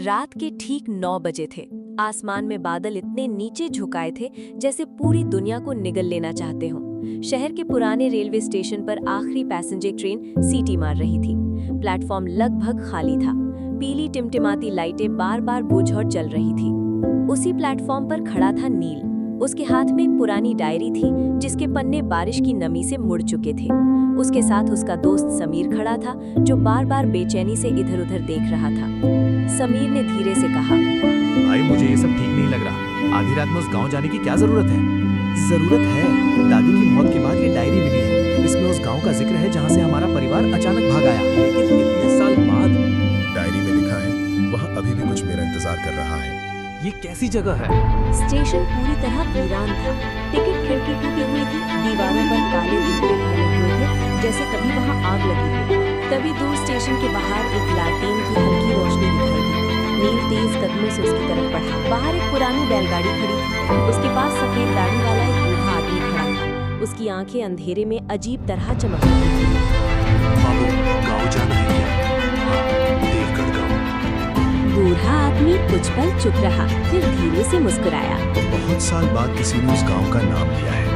रात के ठीक 9 बजे थे। आसमान में बादल इतने नीचे झुकाए थे जैसे पूरी दुनिया को निगल लेना चाहते हों। शहर के पुराने रेलवे स्टेशन पर आखिरी पैसेंजर ट्रेन सीटी मार रही थी। प्लेटफॉर्म लगभग खाली था। पीली टिमटिमाती लाइटें बार-बार बुझ और जल रही थी। उसी प्लेटफॉर्म पर खड़ा था नील। उसके हाथ में एक पुरानी डायरी थी जिसके पन्ने बारिश की नमी से मुड़ चुके थे। उसके साथ उसका दोस्त समीर खड़ा था जो बार-बार बेचैनी से इधर-उधर देख रहा था। समीर ने धीरे से कहा, भाई मुझे ये सब ठीक नहीं लग रहा। आधी रात में उस गांव जाने की क्या जरूरत है? जरूरत है। दादी की मौत के बाद ये डायरी मिली है। इसमें उस गांव का जिक्र है जहां से हमारा परिवार अचानक भाग आया। लेकिन इतने साल बाद डायरी में लिखा है वह अभी भी कुछ मेरा इंतजार कर रहा है। ये कैसी जगह है? स्टेशन पूरी तरह वीरान था। टिकट खिड़की टूटी हुई थी, दीवारों पर काले धब्बे फैले हुए थे जैसे कभी वहां आग लगी हो। तभी दूर स्टेशन के बाहर एक लालटेन की हल्की रोशनी दिखाई दी। नील तेज कदमों से उसकी तरफ बढ़ा। बाहर एक पुरानी बैलगाड़ी खड़ी थी। उसके पास सफेद दाढ़ी वाला एक बूढ़ा आदमी खड़ा था। उसकी आंखें अंधेरे में अजीब तरह चमक रही थी। बाबू, गाँव जाना है क्या? हाँ, देवगढ़ गाँव। बूढ़ा आदमी कुछ पल चुप रहा, फिर धीरे से मुस्कुराया। बहुत साल बाद किसी ने उस गांव का नाम लिया है।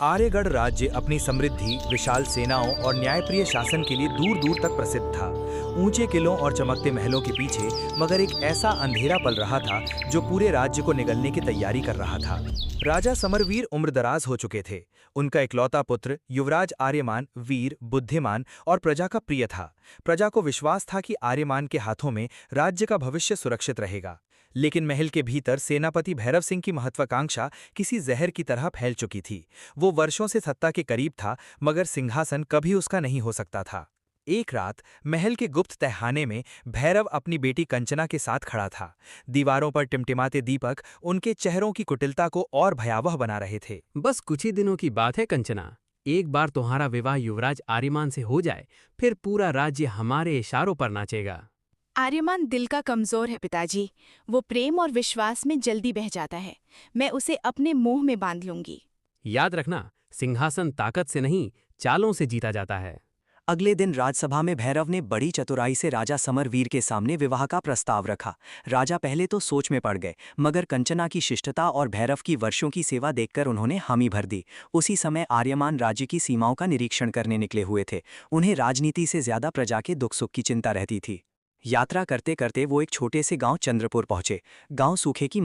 आर्यगढ़ राज्य अपनी समृद्धि, विशाल सेनाओं और न्यायप्रिय शासन के लिए दूर दूर तक प्रसिद्ध था। ऊंचे किलों और चमकते महलों के पीछे मगर एक ऐसा अंधेरा पल रहा था जो पूरे राज्य को निगलने की तैयारी कर रहा था। राजा समरवीर उम्रदराज हो चुके थे। उनका इकलौता पुत्र युवराज आर्यमान वीर, बुद्धिमान और प्रजा का प्रिय था। प्रजा को विश्वास था कि आर्यमान के हाथों में राज्य का भविष्य सुरक्षित रहेगा। लेकिन महल के भीतर सेनापति भैरव सिंह की महत्वाकांक्षा किसी जहर की तरह फैल चुकी थी। वो वर्षों से सत्ता के करीब था मगर सिंहासन कभी उसका नहीं हो सकता था। एक रात महल के गुप्त तहखाने में भैरव अपनी बेटी कंचना के साथ खड़ा था। दीवारों पर टिमटिमाते दीपक उनके चेहरों की कुटिलता को और भयावह बना रहे थे। बस कुछ ही दिनों की बात है कंचना। एक बार तुम्हारा विवाह युवराज आर्यमान से हो जाए, फिर पूरा राज्य हमारे इशारों पर नाचेगा। आर्यमान दिल का कमजोर है पिताजी। वो प्रेम और विश्वास में जल्दी बह जाता है। मैं उसे अपने मुंह में बांध लूंगी। याद रखना, सिंहासन ताकत से नहीं, चालों से जीता जाता है। अगले दिन राजसभा में भैरव ने बड़ी चतुराई से राजा समरवीर के सामने विवाह का प्रस्ताव रखा। राजा पहले तो सोच में पड़ गए, मगर कंचना की शिष्टता और भैरव की वर्षों की सेवा देखकर उन्होंने हामी भर दी। उसी समय आर्यमान राज्य की सीमाओं का निरीक्षण करने निकले हुए थे। उन्हें राजनीति से ज्यादा प्रजा के दुख सुख की चिंता रहती थी। यात्रा करते करते वो एक छोटे से गांव चंद्रपुर पहुंचे। गांव सूखे की